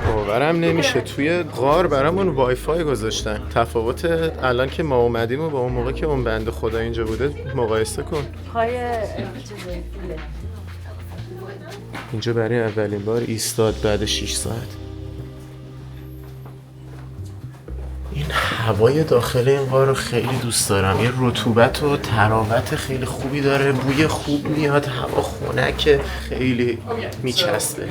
باورم نمیشه توی غار برامون وای فای گذاشتن. تفاوت الان که ما اومدیم و با اون موقع که اون بنده خدا اینجا بوده مقایسه کن. پای چیزایی فیله. اینجا برای اولین بار ایستاد بعد 6 ساعت. این هوای داخل این غار رو خیلی دوست دارم. یه رطوبت و تراوت خیلی خوبی داره، بوی خوب میاد، هوا خنک، خیلی میچسبه.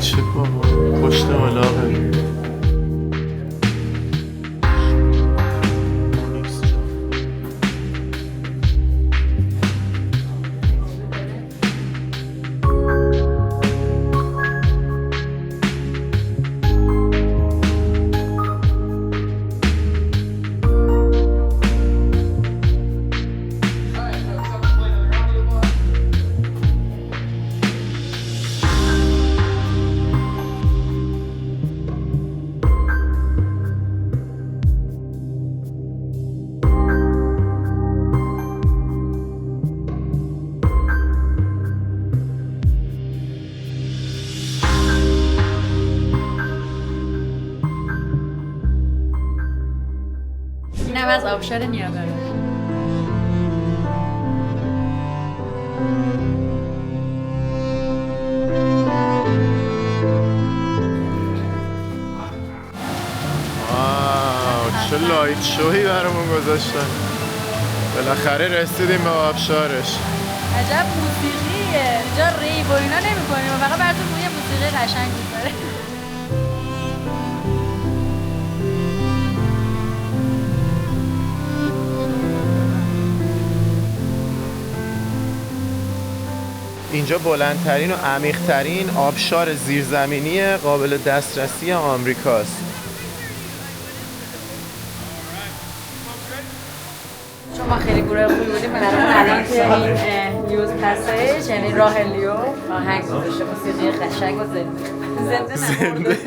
چه بابا پشت ملاقه. آبشار نیاگارا. چه لایت شوی برامون گذاشتن. بالاخره رسیدیم به آبشارش. عجب موسیقیه. اینجا ریو و اینا نمی‌کنیم و فقط براتون یه موسیقی قشنگ می‌ذاره. اینجا بلندترین و عمیق‌ترین آبشار زیرزمینی قابل دسترسی آمریکاست. چون ما خیلی گروه خوبی بودیم برای الان توی این یوز پسیج یعنی راه لیو آهنگ گذاشته موسیقی قشنگ و زنده.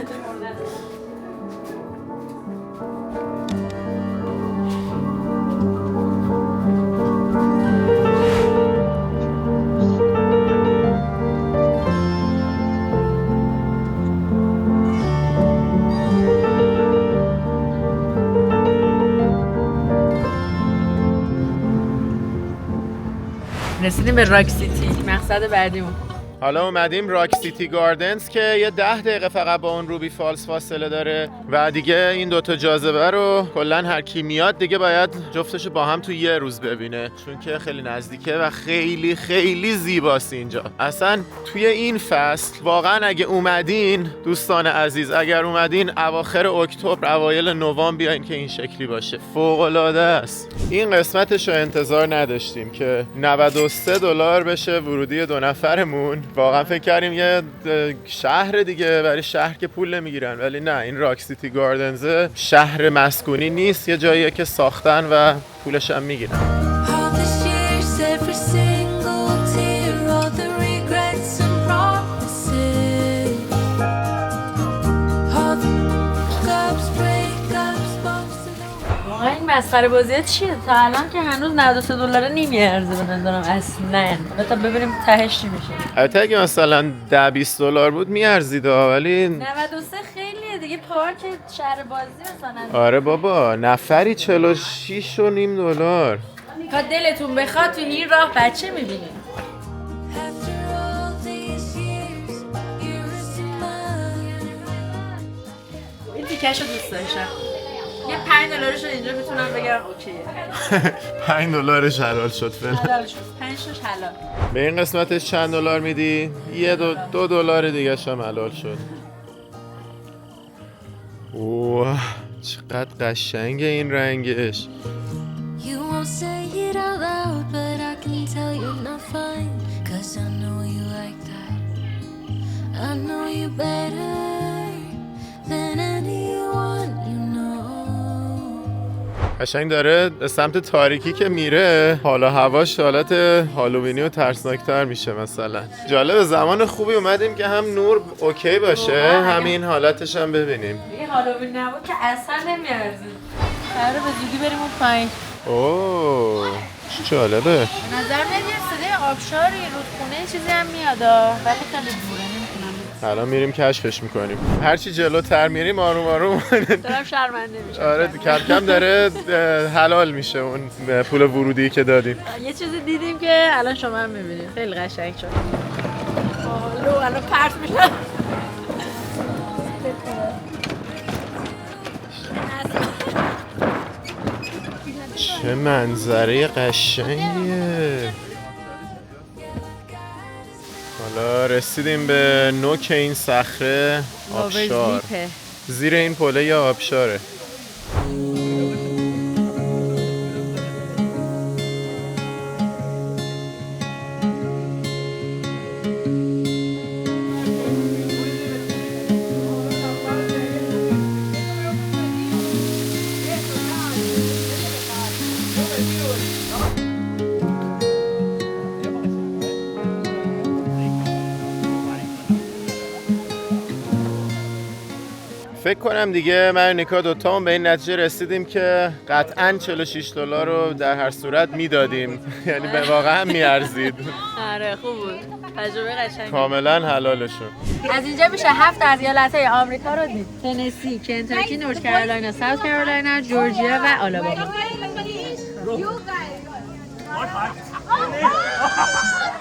رسیدیم به راک سیتی، مقصد بعدیمون. حالا اومدیم راک سیتی گاردنز که یه 10 دقیقه فقط با اون روبی فالز فاصله داره و دیگه این دوتا جاذبه رو کلن هر کی میاد دیگه باید جفتشو با هم تو یه روز ببینه، چون که خیلی نزدیکه و خیلی خیلی زیباست اینجا. اصلا توی این فصل واقعا اگه اومدین دوستان عزیز، اگر اومدین اواخر اکتبر اوایل نوامبر بیاین که این شکلی باشه، فوق العاده است. این قسمتش رو انتظار نداشتیم که $93 بشه ورودی 2 نفرمون. واقعا فکر کردیم یه شهر دیگه، برای شهر که پول نمیگیرن، ولی نه، این راک سیتی گاردنز شهر مسکونی نیست، یه جاییه که ساختن و پولش هم میگیرن. این مسخره بازیه چیه؟ تا الان که هنوز $93 نمیارزه به نظرم اصلا. تا ببینیم تهش چی میشه. البته اگه مثلا $10-20 بود میارزید، ولی 93 خیلیه دیگه. پارک شهر بازی مثلا. آره بابا، نفری $46.5. تا دلتون بخواد تو این راه بچه میبینیم. این تیکش رو دوست داشتم. یه $5 اینجا میتونم بگم اوکیه. $5 حلال شد فعلا. حلال شد. 5 تاش حلال. به این قسمتش چند دلار میدی؟ $2 دیگه هم حلال شد. اوه چقدر قشنگه این رنگش. قشنگ داره سمت تاریکی که میره حالا هواش حالت هالووینی و ترسناکتر میشه. مثلا جالب، زمان خوبی اومدیم که هم نور اوکی باشه همین حالتش هم ببینیم. این هالووین نبود که اصلا نمیارزید. قراره به زودی بریم اون پایین. اوه چه جالبه. به نظر میاد یه صدای آبشاری رودخونه چیزی هم میاد ولی خیلی دوره نمیتونم. الان میریم کشفش میکنیم. هرچی جلوتر میریم آروم آروم دارم شرمنده میشم. آره کم کم داره حلال میشه اون پول ورودی که دادیم. یه چیزی دیدیم که الان شما هم میبینید. خیلی قشنگ شد. الان پرت میشم. چه منظره قشنگیه. حالا رسیدیم به نوک این صخره آبشار. زیر این پله یا آبشاره. فکر کنم دیگه من و نیکا دوتامون به این نتیجه رسیدیم که قطعاً $46 رو در هر صورت میدادیم. یعنی به واقعا میارزید. آره خوب بود. تجربه قشنگی. کاملا حلالشون. از اینجا میشه 7 از ایالت‌های آمریکا رو دید. تنسی، کنتاکی، نورت کارولاینا، ساوت کارولاینا، جورجیا و آلاباما.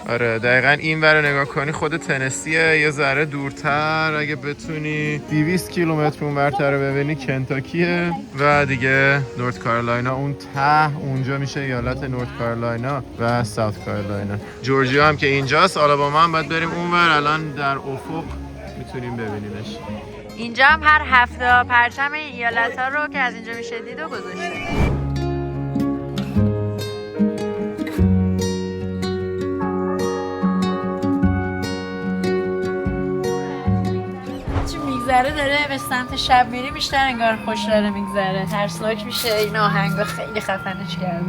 آره دقیقا این ور نگاه کنی خود تنسیه، یه ذره دورتر اگه بتونی 200 کیلومتر اون ورتر رو ببینی کنتاکیه و دیگه نورت کارولاینا اون ته اونجا میشه ایالت نورت کارولاینا و ساوت کارولاینا. جورجیا هم که اینجاست، آلاباما هم باید بریم اون ور، الان در افق میتونیم ببینیمش. اینجا هم هر هفته پرچم این ایالت ها رو که از اینجا میشه دید و گذاشته. داره به سمت شب میری، بیشتر انگار خوش داره میگذره، ترسناک میشه. این آهنگا خیلی خفنش کرده.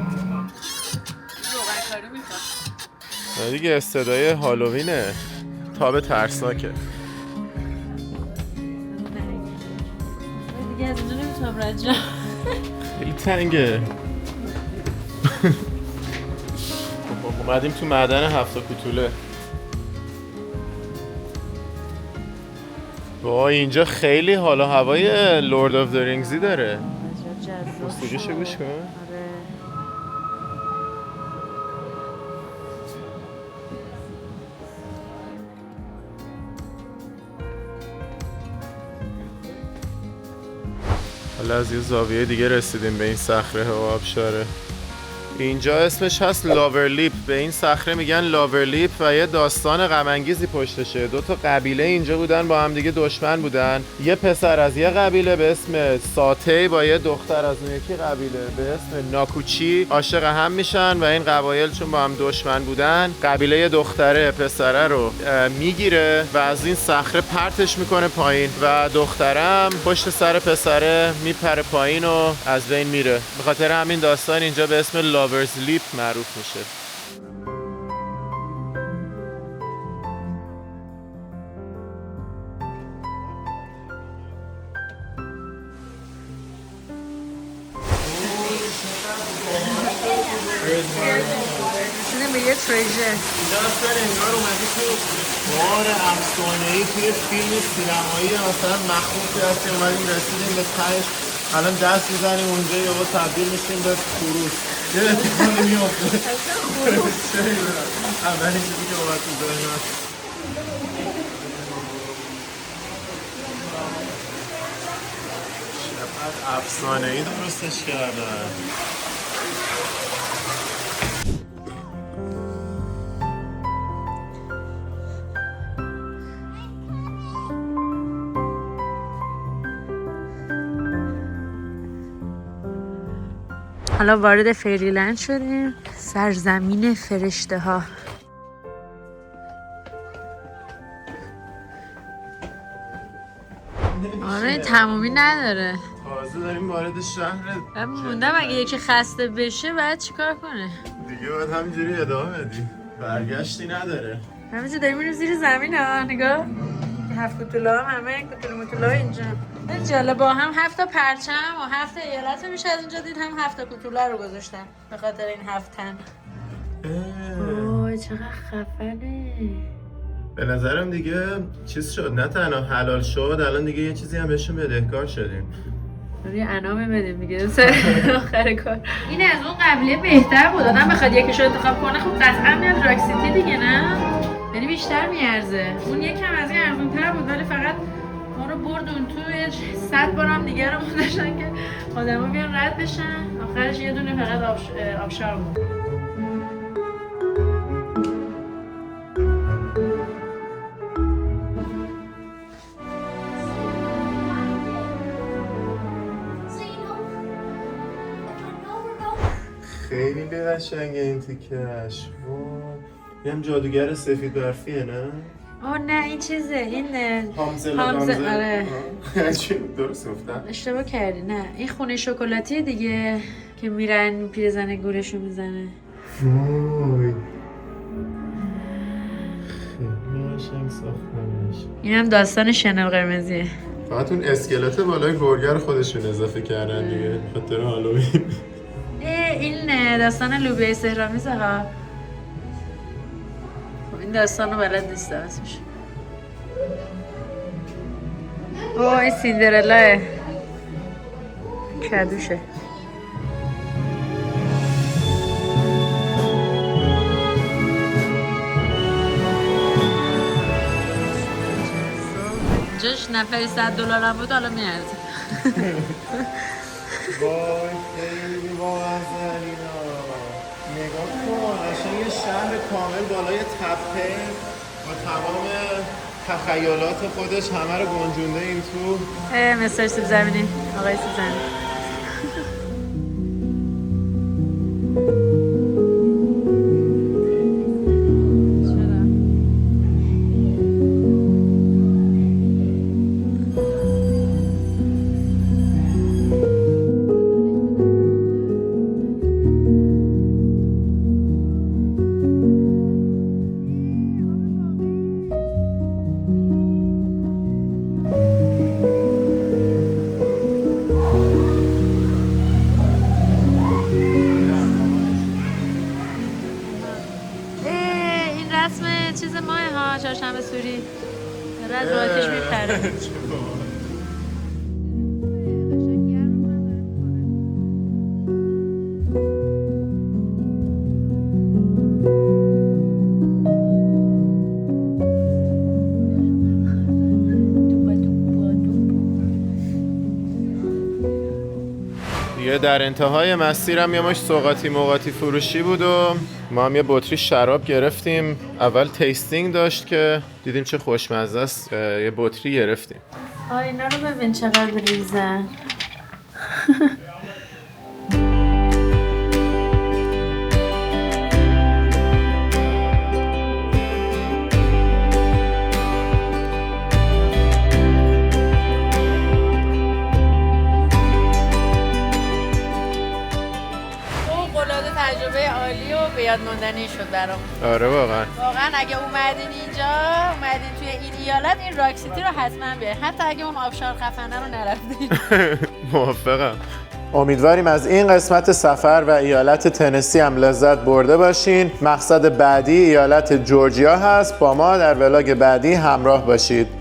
روغنکاری میخواد دیگه صدای هالووینه، تاب ترسناکه دیگه. از اینجا نمیتونم رد شم، خیلی تنگه. اومدیم تو معدن هفت کوتوله. وای اینجا خیلی حالا هوای لورد آف د رینگزی داره. موسیقیشو گوش کن. حالا از یه زاویه دیگه رسیدیم به این صخره و آبشاره. اینجا اسمش هست لاورلیپ. به این صخره میگن لاورلیپ و یه داستان غم انگیزی پشتشه. دو تا قبیله اینجا بودن، با هم دیگه دشمن بودن. یه پسر از یه قبیله به اسم ساتی با یه دختر از اون یکی قبیله به اسم ناکوچی عاشق هم میشن و این قبایل چون با هم دشمن بودن، قبیله دختره پسره رو میگیره و از این صخره پرتش میکنه پایین و دخترم پشت سر پسره میپره پایین و از بین میره. به خاطر همین داستان اینجا به اسم لاورز لیپ معروف میشه. اینه به یه تریژر. اینجا اصلا انگار اومدی تو غار افسانه‌ای توی فیلم سینمایی مثلا مخوفی هست که اومدیم رسیدیم به تهش، الان دست میزنیم اونجا یهو تبدیل میشیم به خروس. یه اتفاقی میفته. اولین چیزی که اومد تو ذهنم. چقدر افسانه‌ای درستش کردن. حالا وارد فریلند شدیم، سرزمین فرشته ها. آره تمومی نداره. تازه داریم وارد شهر. موندم اگه یکی خسته بشه باید چیکار کنه؟ دیگه باید همینجوری ادامه بدی، برگشتی نداره. همینجوری داریم میریم زیر زمین ها. نگاه هفت کوتوله ها، همه کوتوله موتوله ها اینجا. جالب، با هم 7 تا پرچم و 7 ایالت میشه از اینجا دید، هم 7 تا کوتوله رو گذاشتن به خاطر این 7 تن. اوه چقدر خفنه. به نظرم دیگه چیز شد، نه تنها حلال شد، الان دیگه یه چیزی هم بهشون بدهکار شدیم. یه انعام بدیم دیگه سر آخر کار. این از اون قبلیه بهتر بود، آدم بخواد یکیشو انتخاب کنه خب قطعا میاد راک سیتی دیگه، نه؟ یعنی بیشتر میارزه. اون یکم از این ارزون‌تر بود ولی فقط ما رو برد اون توی 100 بارم دیگه رو گذاشتن که آدما بیان رد بشن. آخرش یه دونه فقط آبشار بود. خیلی قشنگه این تیکش. وای هم جادوگر سفید برفیه نه؟ آه نه این چیزه، این هامزل. آره درست گفتم؟ اشتباه کردی. نه این خونه شکلاتی دیگه که میرن پیرزن گورشو میزنه. وای خیلی قشنگ ساختنش. این هم داستان شنل قرمزیه. فقط اون اسکلت بالای گرگر خودشون اضافه کردن دیگه خاطر هالووین. این داستان لوبیای سحرآمیزه ها. این داستانو بلد نیستم اسمش. اوه این سیندرلاه کدوشه. نفری $100 هم بود حالا میارزه. وای خیلی بامزه اینا. نگاه کن قشنگ یه شهر کامل بالای تپه با تمام تخیلات خودش همه رو گنجونده این تو. مستر سیب زمینی، آقای سیب زمینی. چیز ماه ها چهارشنبه سوری داره از راکش میپره. دیگه در انتهای مسیرم یه مش سوغاتی موقاتی فروشی بود و ما هم یه بطری شراب گرفتیم. اول تیستینگ داشت که دیدیم چه خوشمزه است، یه بطری گرفتیم. اینا رو ببین چقدر ریزن. تجربه عالی و به یاد ماندنی شد برام. آره واقعا اگه اومدین اینجا، اومدین توی این ایالت، این راک سیتی رو حتما بیاین، حتی اگه اون آبشار خفنه رو نرفتین. موافقم. امیدواریم از این قسمت سفر و ایالت تنسی هم لذت برده باشین. مقصد بعدی ایالت جورجیا هست. با ما در ولاگ بعدی همراه باشید.